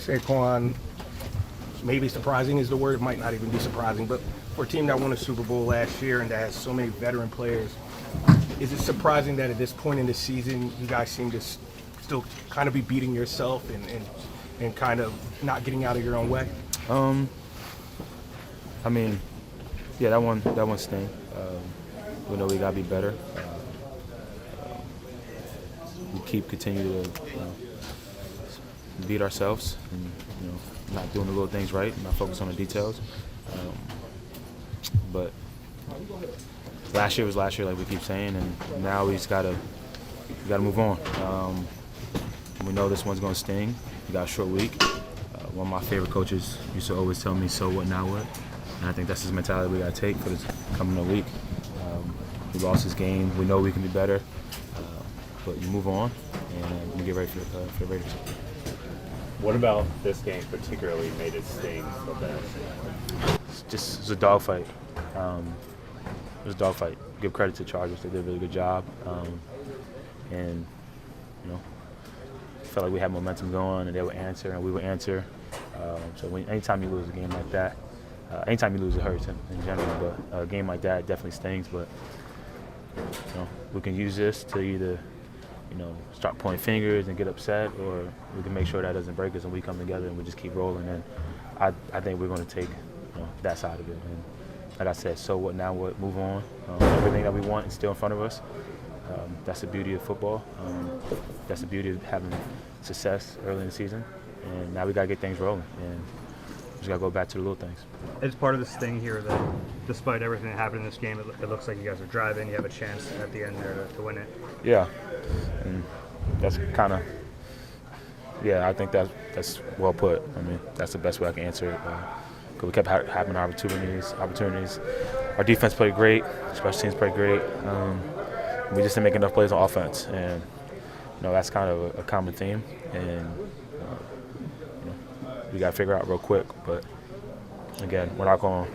Saquon, maybe surprising is the word. It might not even be surprising, but for a team that won a Super Bowl last year and that has so many veteran players, is it surprising that at this point in the season you guys seem to still kind of be beating yourself and kind of not getting out of your own way? I mean, yeah, that one sting. We know we gotta be better. We continue to beat ourselves and not doing the little things right, not focus on the details. But last year was last year, like we keep saying, and now we just gotta move on. We know this one's gonna sting. We got a short week. One of my favorite coaches used to always tell me, "So what, now what?" And I think that's his mentality we gotta take for this coming week. We lost this game. We know we can be better, but you move on and you get ready for the Raiders. What about this game particularly made it sting so bad? It's a dogfight. It was a dogfight. Give credit to the Chargers; they did a really good job, and felt like we had momentum going, and they would answer, and we would answer. So anytime you lose a game like that, anytime you lose, it hurts in general. But a game like that definitely stings. But we can use this to either start pointing fingers and get upset, or we can make sure that doesn't break us and we come together and we just keep rolling. And I think we're going to take that side of it. And like I said, so what, now what, move on. Everything that we want is still in front of us. That's the beauty of football. That's the beauty of having success early in the season. And now we got to get things rolling. And we just got to go back to the little things. It's part of this thing here that despite everything that happened in this game, it looks like you guys are driving. You have a chance at the end there to win it. Yeah. And that's kind of, I think that's well put. I mean, that's the best way I can answer it. Because we kept having opportunities. Our defense played great. Special teams played great. We just didn't make enough plays on offense, and that's kind of a common theme. And we got to figure out real quick. But again, we're not going.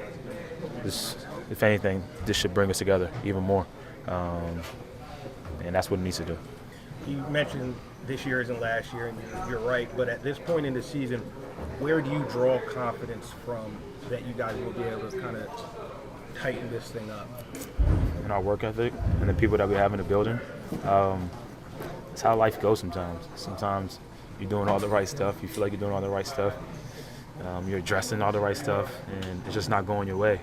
If anything, this should bring us together even more, and that's what it needs to do. You mentioned this year isn't last year, and you're right. But at this point in the season, where do you draw confidence from that you guys will be able to kind of tighten this thing up? And our work ethic and the people that we have in the building. It's how life goes sometimes. Sometimes you're doing all the right stuff. You feel like you're doing all the right stuff. You're addressing all the right stuff, and it's just not going your way.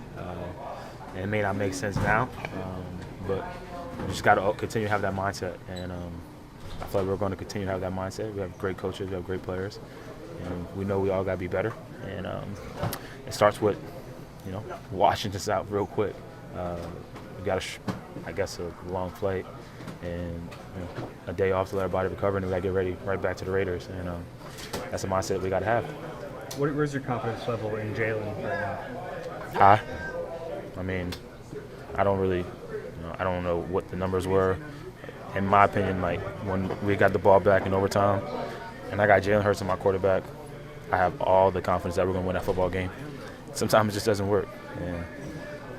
And it may not make sense now, but you just got to continue to have that mindset. And I feel like we're going to continue to have that mindset. We have great coaches. We have great players. And we know we all got to be better. And it starts with, washing this out real quick. We got a long flight and a day off to let our body recover, and we got to get ready right back to the Raiders. And that's a mindset we got to have. Where's your confidence level in Jalen right now? High. I mean, I don't really, I don't know what the numbers were. In my opinion, like when we got the ball back in overtime, and I got Jalen Hurts as my quarterback, I have all the confidence that we're going to win that football game. Sometimes it just doesn't work, and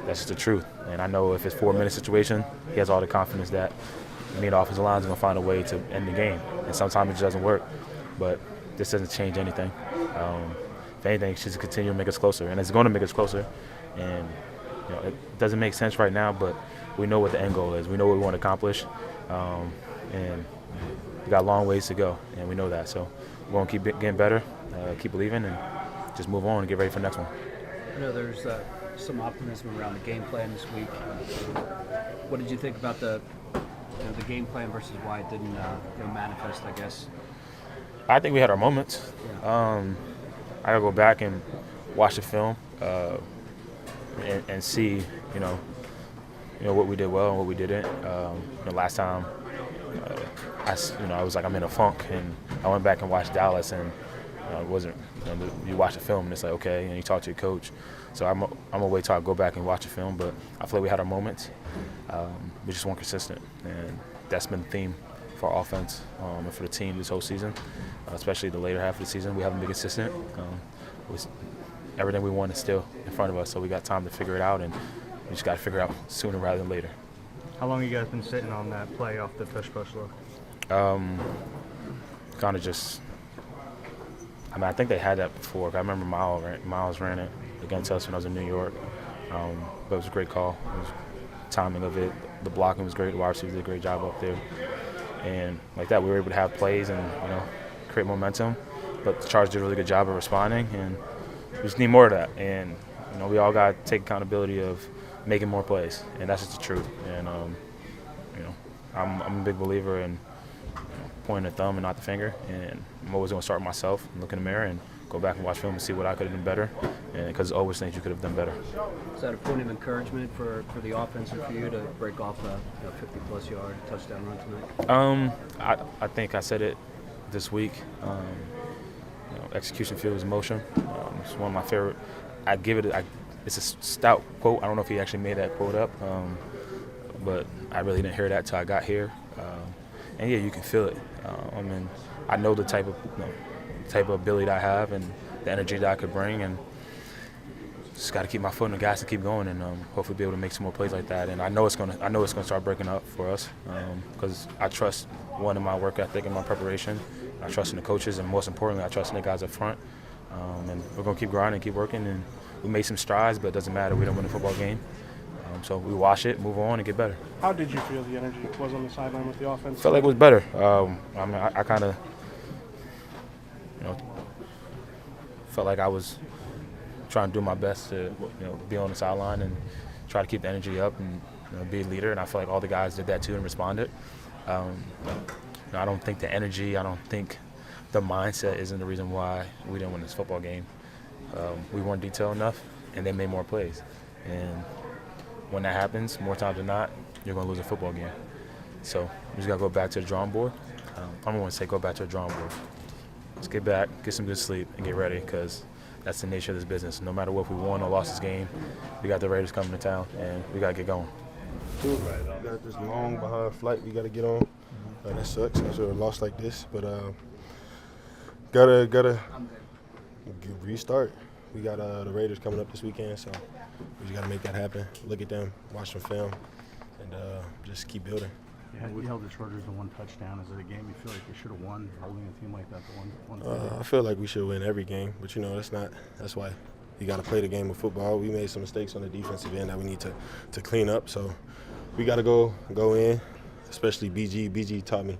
that's just the truth. And I know if it's a 4-minute situation, he has all the confidence that me and the offensive line is going to find a way to end the game. And sometimes it just doesn't work, but this doesn't change anything. If anything, it's just continue to make us closer, and it's going to make us closer. And it doesn't make sense right now, but we know what the end goal is. We know what we want to accomplish, and we got a long ways to go, and we know that. So we're going to keep getting better, keep believing, and just move on and get ready for the next one. I know there's some optimism around the game plan this week. What did you think about the game plan versus why it didn't manifest, I guess? I think we had our moments. Yeah. I gotta go back and watch the film and see, what we did well and what we didn't. Last time, I was like, I'm in a funk, and I went back and watched Dallas, and it wasn't. You watch the film and it's like, okay, and you talk to your coach. So I'm gonna wait till I go back and watch the film. But I feel like we had our moments. We just weren't consistent, and that's been the theme for our offense and for the team this whole season, especially the later half of the season. We haven't been consistent. Everything we want is still in front of us, so we got time to figure it out, and we just got to figure it out sooner rather than later. How long have you guys been sitting on that play off the push look? Kind of just, I mean, I think they had that before. I remember Miles ran it against us when I was in New York. But it was a great call. It was timing of it. The blocking was great. The wide receivers did a great job up there. And like that, we were able to have plays and, create momentum. But the Chargers did a really good job of responding, and we just need more of that. And, we all got to take accountability of making more plays, and that's just the truth. And, I'm a big believer in pointing the thumb and not the finger, and I'm always going to start with myself and look in the mirror and go back and watch film and see what I could have done better, and because there's always things you could have done better. Is that a point of encouragement for the offense or for you to break off a 50-plus yard touchdown run tonight? I think I said it this week. Execution fuels emotion. It's one of my favorite. I give it. It's a stout quote. I don't know if he actually made that quote up, but I really didn't hear that till I got here. And yeah, you can feel it. I know the type of ability that I have and the energy that I could bring, and just got to keep my foot on the gas and keep going, and hopefully be able to make some more plays like that. And I know it's gonna start breaking up for us because I trust in my work ethic and my preparation. I trust in the coaches, and most importantly, I trust in the guys up front. And we're gonna keep grinding, keep working, and we made some strides, but it doesn't matter. We don't win a football game. So we wash it, move on, and get better. How did you feel the energy was on the sideline with the offense? Felt like it was better. I kind of, felt like I was trying to do my best to, be on the sideline and try to keep the energy up and be a leader. And I feel like all the guys did that too and responded. I don't think the energy, I don't think the mindset isn't the reason why we didn't win this football game. We weren't detailed enough, and they made more plays. And when that happens, more times than not, you're going to lose a football game. So we just got to go back to the drawing board. I don't want to say go back to the drawing board. Let's get back, get some good sleep, and get ready, because that's the nature of this business. No matter what, we won or lost this game, we got the Raiders coming to town, and we got to get going. We got this long behind flight we got to get on. That sucks. I should have lost like this, but gotta restart. We got the Raiders coming up this weekend, so we just got to make that happen. Look at them, watch some film, and just keep building. Yeah, you held the Chargers to one touchdown. Is it a game you feel like you should have won, holding a team like that to one? I feel like we should win every game, but that's why you got to play the game of football. We made some mistakes on the defensive end that we need to clean up, so we got to go in, especially BG. BG taught me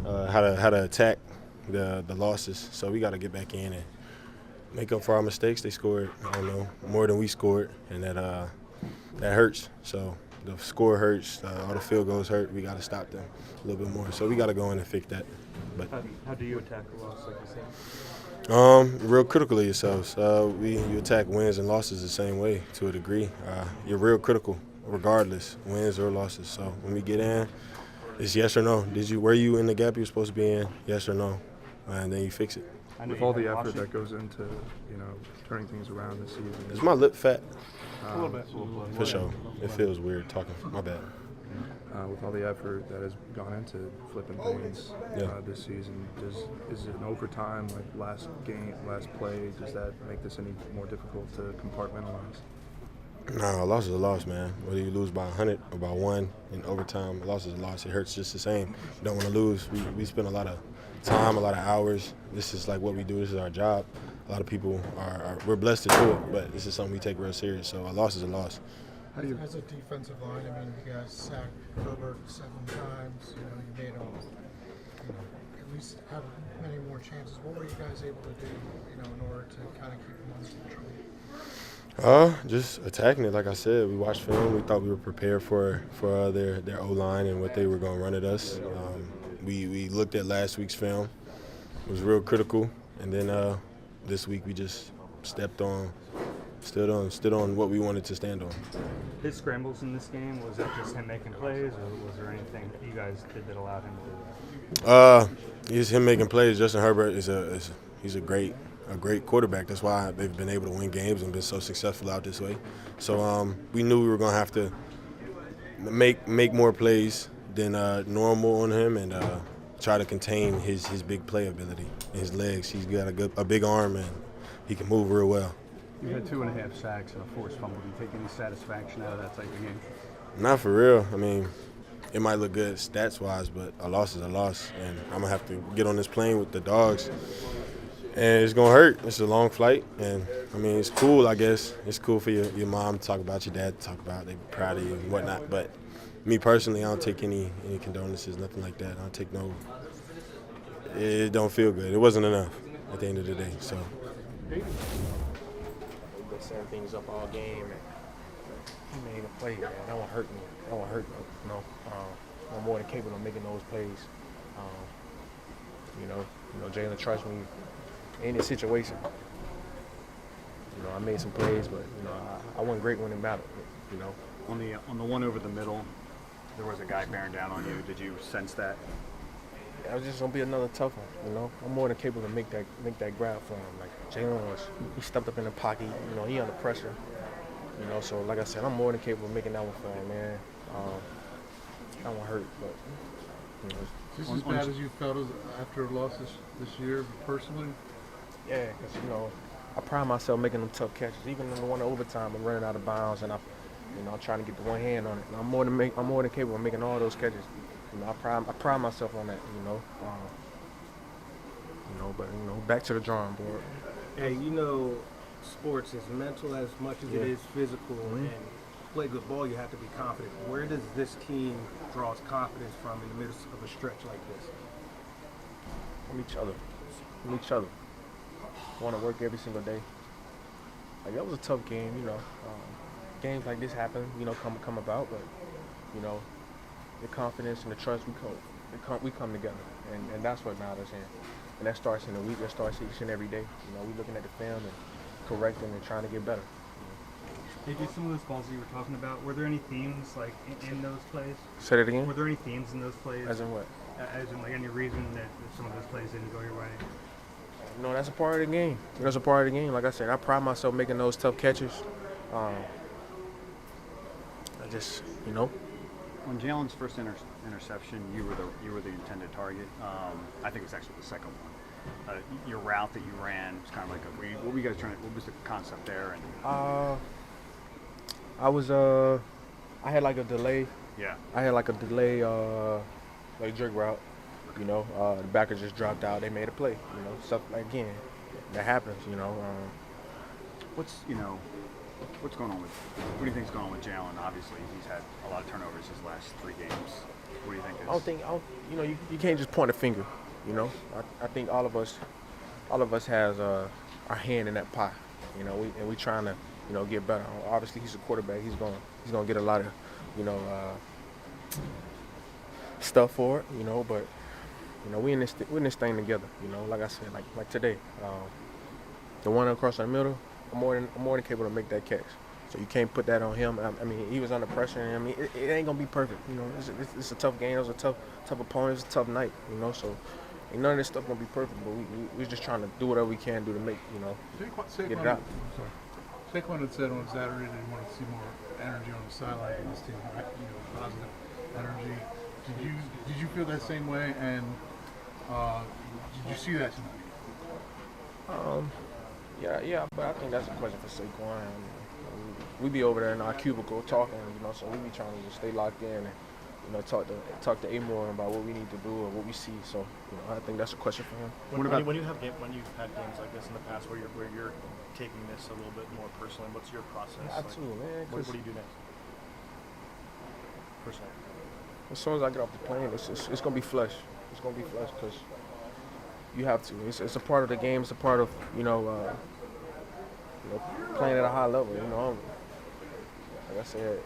how to attack the losses, so we got to get back in and make up for our mistakes. They scored, more than we scored, and that hurts. So the score hurts, all the field goals hurt. We got to stop them a little bit more. So we got to go in and fix that. But How do you attack the loss, like you said? real critical of yourselves. You attack wins and losses the same way to a degree. You're real critical, regardless, wins or losses. So when we get in, it's yes or no. Were you in the gap you're supposed to be in? Yes or no, and then you fix it. With all the effort that goes into, turning things around this season. Is my lip fat? A little bit. For sure. It feels weird talking. My bad. With all the effort that has gone into flipping things this season, is it an overtime, like last play, does that make this any more difficult to compartmentalize? No, a loss is a loss, man. Whether you lose by 100 or by 1 in overtime, a loss is a loss. It hurts just the same. You don't want to lose. We spend a lot of time, a lot of hours. This is like what we do. This is our job. A lot of people we're blessed to do it, but this is something we take real serious. So a loss is a loss. As a defensive line, you guys sacked Herbert 7 times. You made him at least have many more chances. What were you guys able to do, in order to kind of keep him under control? Just attacking it. Like I said, we watched film. We thought we were prepared for their O-line and what they were going to run at us. We looked at last week's film. It was real critical, and then this week we just stood on what we wanted to stand on. His scrambles in this game, was that just him making plays, or was there anything that you guys did that allowed him to do that? It's him making plays. Justin Herbert he's a great quarterback. That's why they've been able to win games and been so successful out this way. So we knew we were going to have to make more plays than normal on him, and try to contain his big play ability and his legs. He's got a big arm, and he can move real well. You had 2.5 sacks and a forced fumble. Do you take any satisfaction out of that type of game? Not for real. I mean, it might look good stats-wise, but a loss is a loss, and I'm going to have to get on this plane with the dogs And it's gonna hurt. It's a long flight, and I mean it's cool. I guess it's cool for your mom to talk about, your dad to talk about. They're proud of you and whatnot. But me personally, I don't take any condolences, nothing like that. I don't take no. It don't feel good. It wasn't enough at the end of the day. So. We've been setting things up all game, and he made a play, man. That one hurt me. That one hurt me. You know, I'm more than capable of making those plays. You know, Jalen trusts me in this situation. You know, I made some plays, but you know, I wasn't great when it mattered. You know, On the one over the middle, there was a guy bearing down on you. Did you sense that? it was just gonna be another tough one. You know, I'm more than capable to make that grab for him. Like Jalen was, he stepped up in the pocket. You know, he under pressure. You know, so like I said, I'm more than capable of making that one for him, man. That one hurt, but you know. Is this as bad as you felt after a loss this year, personally? Yeah, because, you know, I pride myself making them tough catches. Even in the one overtime, I'm running out of bounds, and I'm trying to get the one hand on it. And I'm more than capable of making all those catches. You know, I pride myself on that. But back to the drawing board. Hey, you know, sports is mental as much as it is physical, and to play good ball, you have to be confident. Where does this team draw its confidence from in the middle of a stretch like this? From each other. Want to work every single day. Like, that was a tough game, you know. Games like this happen, you know, come about, but you know, the confidence and the trust we come together, and that's what matters. And that starts in the week. That starts each and every day. You know, we looking at the film and correcting and trying to get better. Hey, do some of those calls that you were talking about, were there any themes like in those plays? Say that again. Were there any themes in those plays? As in what? As in, like, any reason that some of those plays didn't go your way? No, that's a part of the game. That's a part of the game. Like I said, I pride myself making those tough catches. I just, you know. On Jalen's first interception, you were the intended target. I think it was actually the second one. Your route that you ran was kind of like what were you guys trying? What was the concept there? And I had like a delay. Yeah. I had like a delay, like jerk route. You know, the backer just dropped out. They made a play. You know, stuff like, again, that happens. You know. What's going on what do you think's going on with Jalen? Obviously, he's had a lot of turnovers his last 3 games. What do you think is? You know, you can't just point a finger. You know, I think all of us has our hand in that pie. You know, we trying to, you know, get better. Obviously, he's a quarterback. He's gonna get a lot of, you know, stuff for it. You know, but you know, we're in this thing together. You know, like I said, like today, the one across the middle, I'm more than capable to make that catch. So you can't put that on him. I mean, he was under pressure, and I mean, it ain't gonna be perfect. You know, it's a tough game. It was a tough opponent. It's a tough night. You know, so ain't none of this stuff gonna be perfect. But we're just trying to do whatever we can do to make, you know, get it out. Saquon had said on Saturday that he wanted to see more energy on the sideline in this team, right? You know, positive energy. Did you feel that same way? And did you see that tonight? Yeah, but I think that's a question for Saquon. We be over there in our cubicle talking, you know, so we be trying to just stay locked in and, you know, talk to Amor about what we need to do or what we see. So, you know, I think that's a question for him. When you've had games like this in the past where you're taking this a little bit more personally, what's your process? Absolutely, man. What do you do next? Personally. As soon as I get off the plane, it's gonna be flush. It's gonna be flush because you have to. It's a part of the game. It's a part of, you know, playing at a high level. You know, like I said,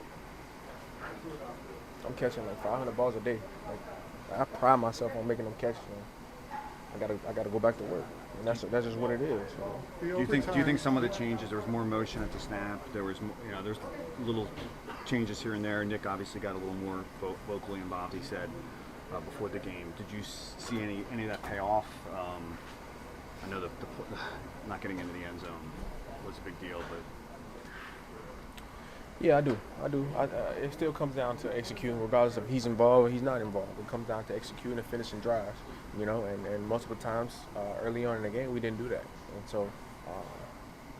I'm catching like 500 balls a day. Like, I pride myself on making them catches. I gotta go back to work, and that's just what it is. You know? Do you think some of the changes? There was more motion at the snap. There was, you know, there's little changes here and there. Nick obviously got a little more vocally involved. He said before the game. Did you see any of that pay off? I know the not getting into the end zone was a big deal, but. Yeah, I do. It still comes down to executing, regardless if he's involved or he's not involved. It comes down to executing and finishing drives, you know. And multiple times early on in the game, we didn't do that. And so,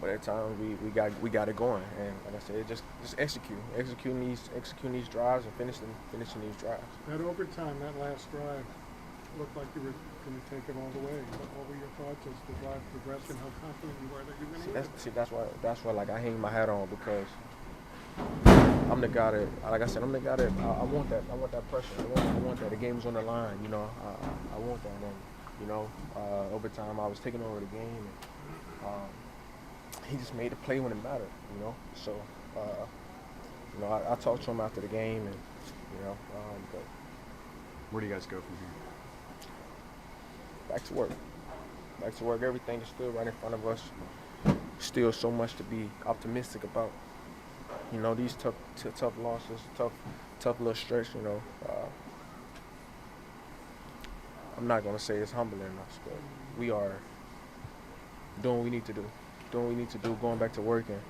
but at times we got it going. And like I said, just executing these drives and finishing these drives. That overtime, that last drive, looked like you were going to take it all the way. What were your thoughts as the drive progressed and how confident you were that you were going to win it? That's why like I hang my hat on, because I'm the guy that, like I said, I'm the guy that I want that pressure. I want that. The game's on the line, you know. I want that. And you know, over time I was taking over the game, and he just made the play when it mattered, you know. So, you know, I talked to him after the game, and you know, but Where do you guys go from here? back to work. Back to work. Everything is still right in front of us. Still so much to be optimistic about. You know, these tough losses, tough little stretch. You know, I'm not gonna say it's humbling us, but we are doing what we need to do. Going back to work and,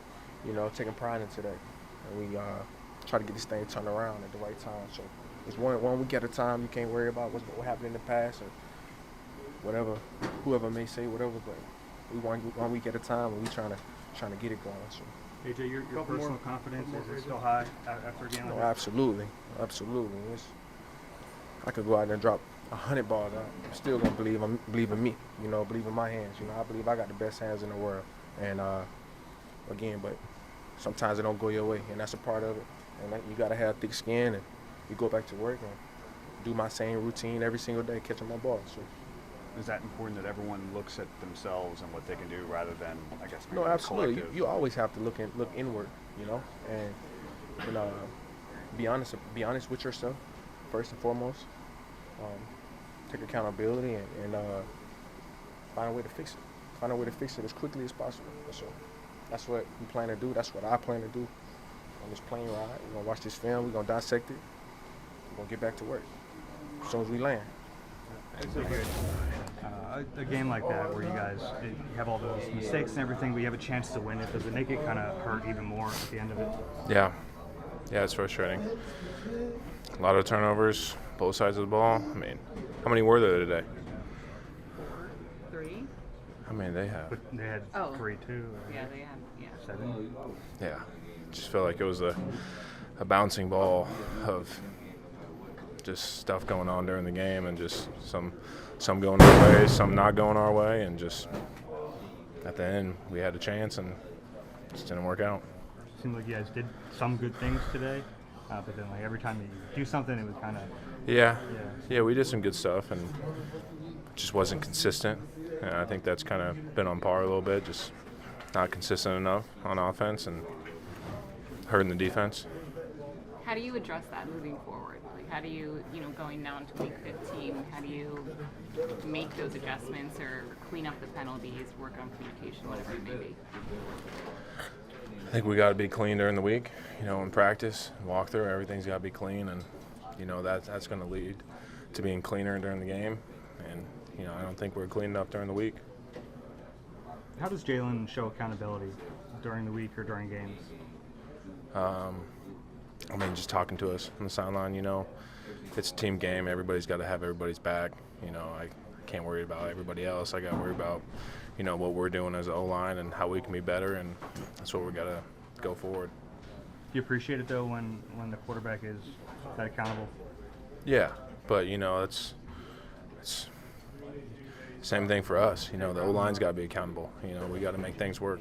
you know, taking pride in today. And we try to get this thing turned around at the right time. So it's one week at a time. You can't worry about what happened in the past or whatever, whoever may say whatever. But we one week at a time, and we trying to get it going. So. AJ, your personal confidence, is it still high after a game like No, that? absolutely. I could go out there and drop 100 balls. I'm still gonna believe in me. You know, believe in my hands. You know, I believe I got the best hands in the world. And again, but sometimes it don't go your way, and that's a part of it. And you gotta have thick skin, and you go back to work and do my same routine every single day, catching my balls. So. Is that important that everyone looks at themselves and what they can do rather than, I guess, No, maybe absolutely. collective? You always have to look inward, you know, and be honest with yourself first and foremost. Take accountability and find a way to fix it. Find a way to fix it as quickly as possible. So that's what we plan to do. That's what I plan to do on this plane ride. We're gonna watch this film. We're gonna dissect it. We're gonna get back to work as soon as we land. A game like that, where you guys you have all those mistakes and everything, but you have a chance to win it, does it make it kind of hurt even more at the end of it? Yeah, it's frustrating. A lot of turnovers, both sides of the ball. I mean, how many were there today? 3? I mean, they have. But they had 3 too. Yeah, they had, 7. Yeah, just felt like it was a bouncing ball of just stuff going on during the game, and just some going our way, some not going our way, and just at the end we had a chance and it just didn't work out. It seemed like you guys did some good things today, but then like every time you do something, it was kind of yeah, we did some good stuff and it just wasn't consistent. And I think that's kind of been on par a little bit, just not consistent enough on offense and hurting the defense. How do you address that moving forward? Like, how do you, going down to week 15, how do you make those adjustments or clean up the penalties, work on communication, whatever it may be? I think we got to be clean during the week, in practice, walk through, everything's got to be clean, and, that's going to lead to being cleaner during the game. And, I don't think we're clean enough during the week. How does Jalen show accountability during the week or during games? Just talking to us on the sideline, it's a team game. Everybody's got to have everybody's back. I can't worry about everybody else. I got to worry about, what we're doing as an O-line and how we can be better, and that's what we got to go forward. Do you appreciate it, though, when the quarterback is that accountable? Yeah, but, it's same thing for us. The O-line's got to be accountable. We got to make things work.